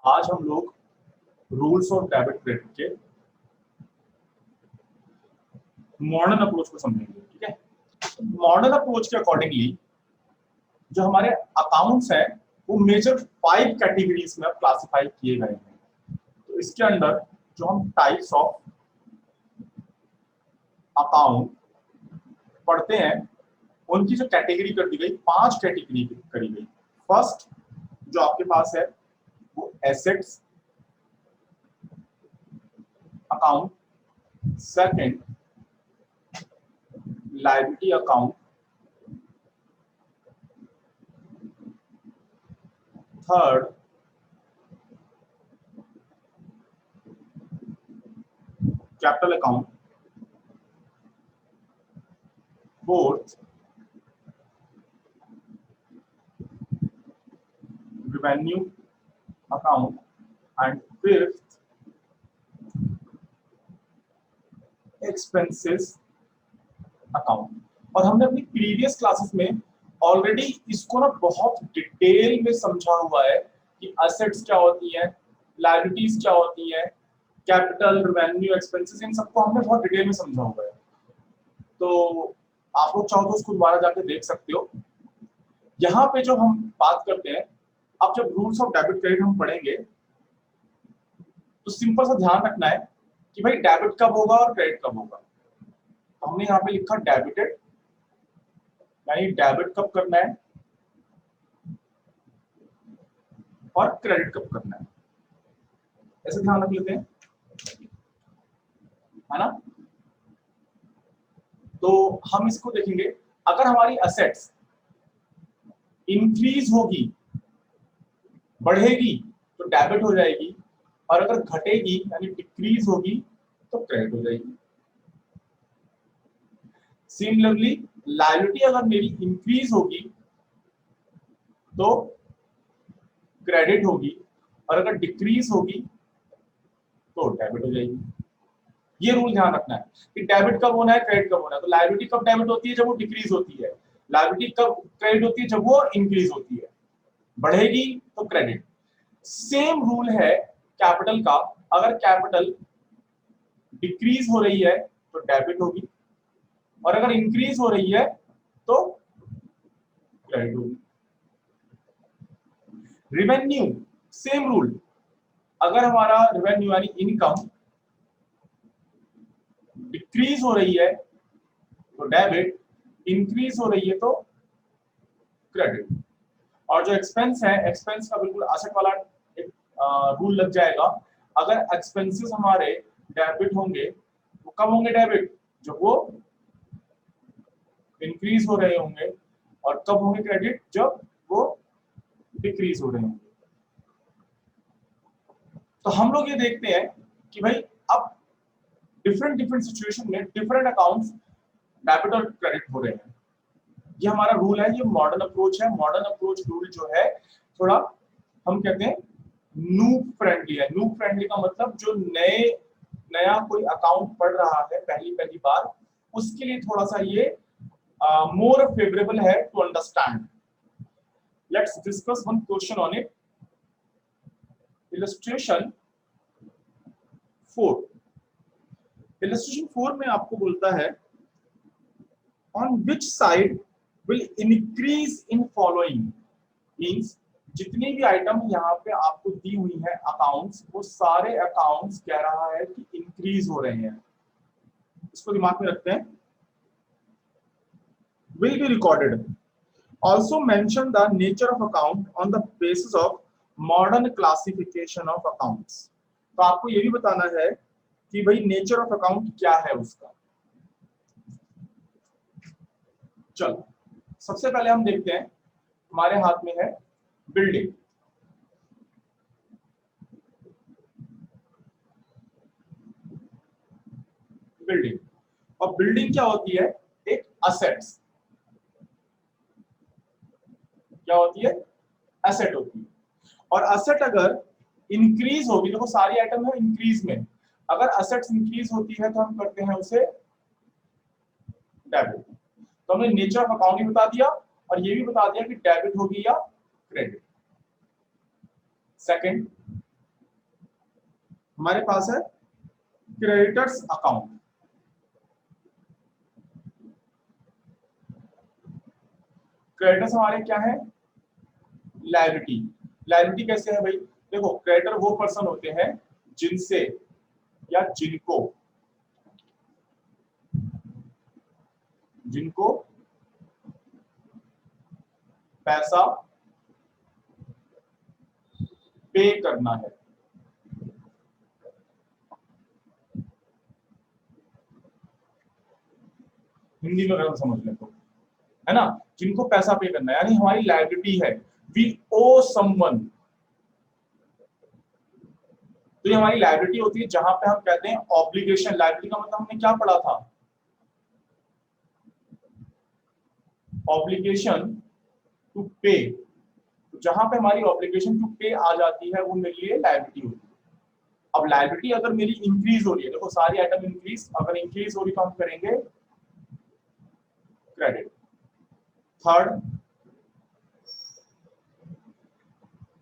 आज हम लोग रूल्स ऑफ डेबिट क्रेडिट के मॉडर्न अप्रोच को समझेंगे। ठीक है, मॉडर्न अप्रोच के अकॉर्डिंगली जो हमारे अकाउंट्स हैं वो मेजर 5 कैटेगरीज में क्लासिफाई किए गए हैं। तो इसके अंदर जो हम टाइप्स ऑफ अकाउंट पढ़ते हैं उनकी जो कैटेगरी कर दी गई, 5 कैटेगरी करी गई। फर्स्ट जो आपके पास है वो assets account, second liability account, third capital account, fourth revenue account and fifth expenses account। और हमने अपनी प्रीवियस क्लासेस में ऑलरेडी इसको ना बहुत डिटेल में समझा हुआ है कि असेट्स क्या होती हैं, लायबिलिटीज क्या होती हैं, कैपिटल, रेवेन्यू, एक्सपेंसेस, इन सबको हमने बहुत डिटेल में समझा हुआ है। तो आप लोग चाहो तो उसको दोबारा जाके देख सकते हो। यहाँ पे जो हम बात करते हैं, अब जब रूल्स ऑफ डेबिट क्रेडिट हम पढ़ेंगे तो सिंपल सा ध्यान रखना है कि भाई डेबिट कब होगा और क्रेडिट कब होगा। तो हमने यहाँ पे लिखा डेबिटेड, यानी डेबिट कब करना है और क्रेडिट कब करना है, ऐसे ध्यान रख लेते हैं, है ना। तो हम इसको देखेंगे, अगर हमारी असेट्स इंक्रीज होगी, बढ़ेगी तो डेबिट हो जाएगी, और अगर घटेगी यानी डिक्रीज होगी तो क्रेडिट हो जाएगी। सिमिलरली लायबिलिटी अगर मेरी इंक्रीज होगी तो क्रेडिट होगी, और अगर डिक्रीज होगी तो डेबिट हो जाएगी। ये रूल ध्यान रखना है कि डेबिट कब होना है, क्रेडिट कब होना है। तो लायबिलिटी कब डेबिट होती है, जब वो डिक्रीज होती है। लायबिलिटी कब क्रेडिट होती है, जब वो इंक्रीज होती है। बढ़ेगी तो क्रेडिट। सेम रूल है कैपिटल का, अगर कैपिटल डिक्रीज हो रही है तो डेबिट होगी, और अगर इंक्रीज हो रही है तो क्रेडिट होगी। रेवेन्यू सेम रूल, अगर हमारा रेवेन्यू यानी इनकम डिक्रीज हो रही है तो डेबिट, इंक्रीज हो रही है तो क्रेडिट। और जो एक्सपेंस है, एक्सपेंस का बिल्कुल असेट वाला एक रूल लग जाएगा। अगर एक्सपेंसेस हमारे डेबिट होंगे वो कब होंगे डेबिट, जब वो इंक्रीज हो रहे होंगे, और कब होंगे क्रेडिट, जब वो डिक्रीज हो रहे होंगे। तो हम लोग ये देखते हैं कि भाई अब डिफरेंट डिफरेंट सिचुएशन में डिफरेंट अकाउंट्स डेबिट और क्रेडिट हो रहे हैं। ये हमारा रूल है, ये मॉडर्न अप्रोच है। मॉडर्न अप्रोच रूल जो है थोड़ा हम कहते हैं नूब फ्रेंडली है। नूब फ्रेंडली का मतलब जो नया कोई अकाउंट पढ़ रहा है पहली बार, उसके लिए थोड़ा सा ये मोर फेवरेबल है to understand. Let's discuss one question on it. Illustration 4, illustration 4 में आपको बोलता है on which side will increase in following, means जितनी भी आइटम यहाँ पे आपको दी हुई है अकाउंट्स, वो सारे अकाउंट्स कह रहा है कि इंक्रीज हो रहे हैं। इसको दिमाग में रखते हैं। will be recorded, also mention the nature of account on the basis of modern classification of accounts। तो आपको ये भी बताना है कि भाई नेचर ऑफ अकाउंट क्या है उसका। चलो सबसे पहले हम देखते हैं, हमारे हाथ में है बिल्डिंग। बिल्डिंग, और बिल्डिंग क्या होती है, एक असेट्स। क्या होती है, एसेट होती है। और असेट अगर इंक्रीज होगी, देखो सारी आइटम है इंक्रीज में, अगर असेट्स इंक्रीज होती है तो हम करते हैं उसे डेबिट। तो हमने नेचर ऑफ अकाउंट भी बता दिया और ये भी बता दिया कि डेबिट होगी या क्रेडिट। सेकंड, हमारे पास है क्रेडिटर्स अकाउंट। क्रेडिटर्स हमारे क्या है? लायबिलिटी। लायबिलिटी कैसे है भाई? देखो, क्रेडिटर वो पर्सन होते हैं जिनसे या जिनको जिनको पैसा पे करना है। हिंदी में अगर समझ लें तो, है ना, जिनको पैसा पे करना है, यानी हमारी लायबिलिटी है, वी ओ समवन। तो ये हमारी लायबिलिटी होती है, जहां पे हम कहते हैं ऑब्लिगेशन। लायबिलिटी का मतलब हमने क्या पढ़ा था? ऑब्लिगेशन टू पे। तो जहां पे हमारी ऑब्लिगेशन टू पे आ जाती है, वो मेरे लिए लायबिलिटी होती है। अब लायबिलिटी अगर मेरी इंक्रीज हो रही है, देखो सारी आइटम इंक्रीज, अगर इंक्रीज हो रही तो हम करेंगे क्रेडिट। थर्ड,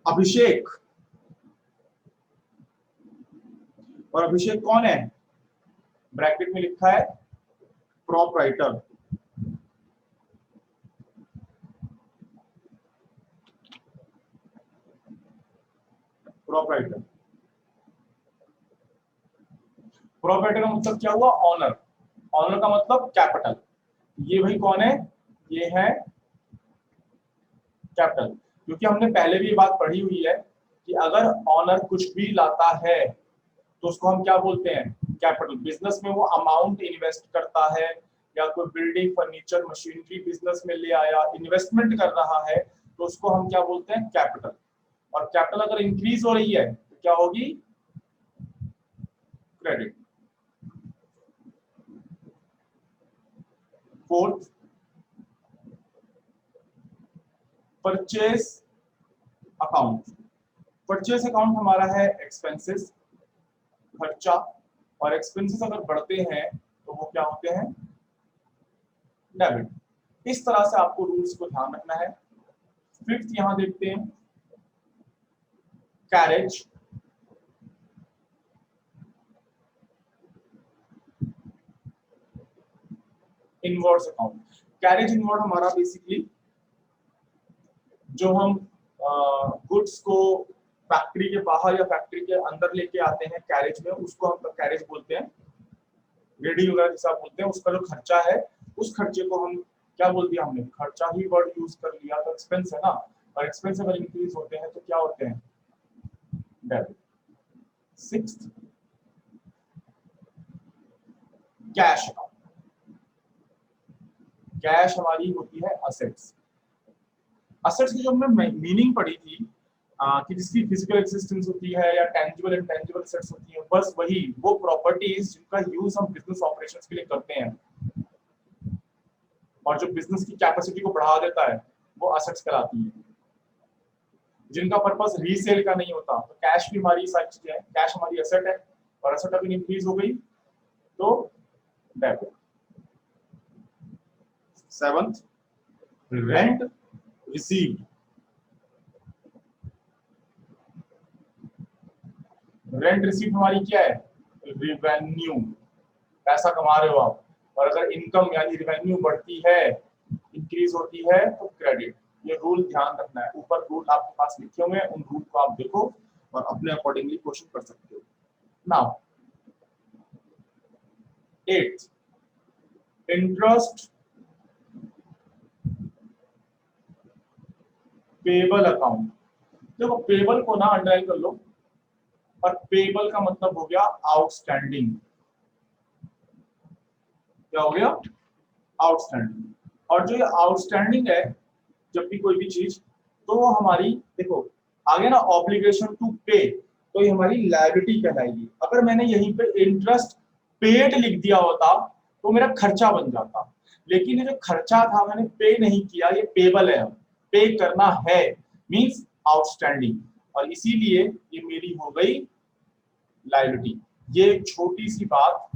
अभिषेक। और अभिषेक कौन है? ब्रैकेट में लिखा है प्रोपराइटर। प्रोपराइटर। प्रोपराइटर का मतलब क्या हुआ? ऑनर। ऑनर का मतलब कैपिटल। ये भाई कौन है? ये है कैपिटल। क्योंकि हमने पहले भी ये बात पढ़ी हुई है कि अगर ऑनर कुछ भी लाता है तो उसको हम क्या बोलते हैं? कैपिटल। बिजनेस में वो अमाउंट इन्वेस्ट करता है, या कोई बिल्डिंग, फर्नीचर, मशीनरी बिजनेस में ले आया, इन्वेस्टमेंट कर रहा है, तो उसको हम क्या बोलते हैं? कैपिटल। और कैपिटल अगर इंक्रीज हो रही है तो क्या होगी? Credit. Fourth, purchase account. Purchase account हमारा है एक्सपेंसेस, खर्चा। और एक्सपेंसेस अगर बढ़ते हैं तो वो क्या होते हैं? डेबिट। इस तरह से आपको रूल्स को ध्यान रखना है। फिफ्थ यहां देखते हैं, carriage. Inwards account. Carriage inward हमारा बेसिकली जो हम गुड्स को फैक्ट्री के बाहर या फैक्ट्री के अंदर लेके आते हैं कैरेज में, उसको हम कैरेज बोलते हैं। रेडी वगैरह जैसा आप बोलते हैं, उसका जो खर्चा है, उस खर्चे को हम क्या बोल दिया हमने? खर्चा ही वर्ड यूज कर लिया, तो एक्सपेंस है ना। और एक्सपेंस अगर इंक्रीज होते हैं तो क्या होते हैं? Debit. Sixth, cash account. Cash हमारी होती है असेट्स। असेट्स की जो हमने मीनिंग पढ़ी थी, कि जिसकी फिजिकल एक्सिस्टेंस होती है या टेंजिबल एंड टेंजिबल असेट्स होती है, बस वही वो प्रॉपर्टीज जिनका यूज हम बिजनेस ऑपरेशंस के लिए करते हैं और जो बिजनेस की कैपेसिटी को बढ़ा देता है, वो असेट्स कहलाती है। जिनका पर्पस रीसेल का नहीं होता। तो कैश भी हमारी सारी चीजें हैं, कैश हमारी एसेट है, और एसेट अगर इंक्रीज हो गई तो debit. Seventh, rent received. Rent received हमारी क्या है? रिवेन्यू। पैसा कमा रहे हो आप, और अगर इनकम यानी रिवेन्यू बढ़ती है, इंक्रीज होती है, तो क्रेडिट। ये रूल ध्यान रखना है। ऊपर रूल आपके पास लिखे हुए हैं, उन रूल को आप देखो और अपने अकॉर्डिंगली क्वेश्चन कर सकते हो। Now at, interest payable account. देखो, पेबल को ना अंडरलाइन कर लो, और पेबल का मतलब हो गया आउटस्टैंडिंग। क्या हो गया? आउटस्टैंडिंग। और जो ये आउटस्टैंडिंग है, जब भी कोई भी चीज, तो वो हमारी, देखो आगे ना ऑब्लिगेशन टू पे, तो ये हमारी लायबिलिटी कहलाएगी। अगर मैंने यहीं पे इंटरेस्ट पेड लिख दिया होता तो मेरा खर्चा बन जाता, लेकिन ये जो खर्चा था मैंने पे नहीं किया, ये पेबल है। पे करना है मींस आउटस्टैंडिंग, और इसीलिए ये मेरी हो गई लायबिलिटी। ये एक छोटी सी बात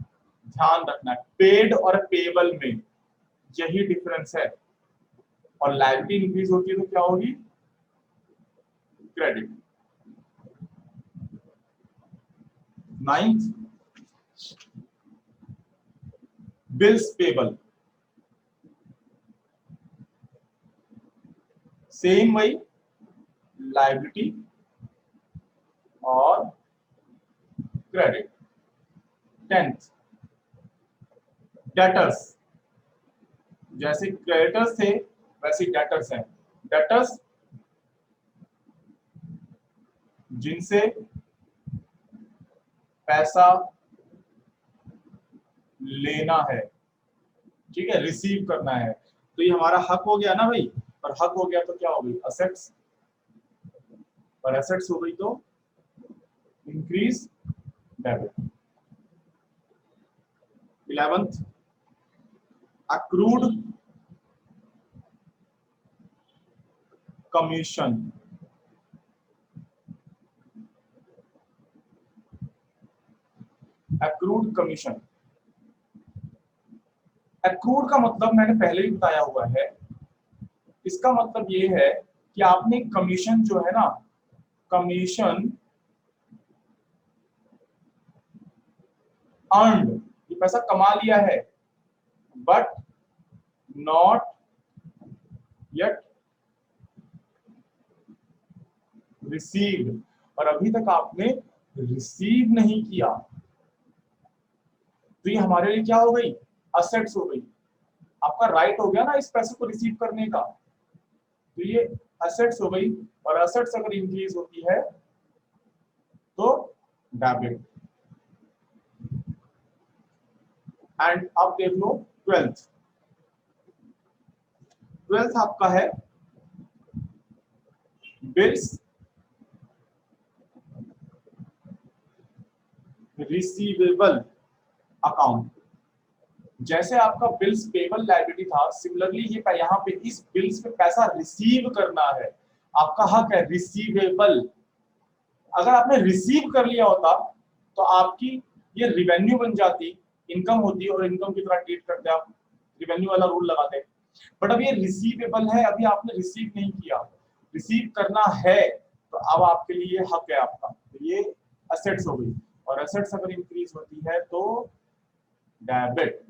ध्यान रखना है, पेड और पेबल में यही डिफरेंस है। और लायबिलिटी इंक्रीज होती है तो क्या होगी? Credit. Ninth bills payable, same वही लायबिलिटी और क्रेडिट। टेंथ डेटर्स, जैसे क्रेडिटर्स थे वैसे डेटर्स हैं। डेटर्स जिनसे पैसा लेना है, ठीक है, रिसीव करना है, तो ये हमारा हक हो गया ना भाई, और हक हो गया तो क्या हो गई असेट्स, और एसेट्स हो गई तो increase debit. 11th accrued commission, accrued commission, accrued का मतलब मैंने पहले ही बताया हुआ है, इसका मतलब ये है कि आपने कमीशन जो है ना, कमीशन अर्नड, ये पैसा कमा लिया है, बट नॉट yet received, और अभी तक आपने रिसीव नहीं किया, तो ये हमारे लिए क्या हो गई असेट्स हो गई। आपका राइट हो गया ना इस पैसे को रिसीव करने का, तो ये असेट्स हो गई, और असेट्स अगर इंक्रीज होती है तो डेबिट। एंड अब देख लो 12th आपका है बिल्स रिसीवेबल अकाउंट। जैसे आपका बिल्स पेबल लायबिलिटी था, सिमिलरली ये यहाँ पे इस बिल्स पे पैसा रिसीव करना है, आपका हक है रिसीवेबल। अगर आपने रिसीव कर लिया होता तो आपकी ये रिवेन्यू बन जाती, इनकम होती, और इनकम की तरह ट्रीट करते आप, रिवेन्यू वाला रूल लगाते। बट अब ये रिसीवेबल है, अभी आपने रिसीव नहीं किया, रिसीव करना है, तो अब आपके लिए हक है आपका, तो ये असेट्स हो गई, और असेट्स अगर इंक्रीज होती है तो डेबिट।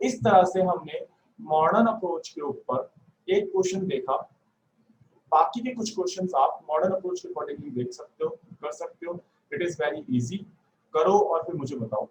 इस तरह से हमने मॉडर्न अप्रोच के ऊपर एक क्वेश्चन देखा, बाकी के कुछ क्वेश्चंस आप मॉडर्न अप्रोच के अकॉर्डिंगली देख सकते हो, कर सकते हो। इट इज वेरी इजी, करो और फिर मुझे बताओ।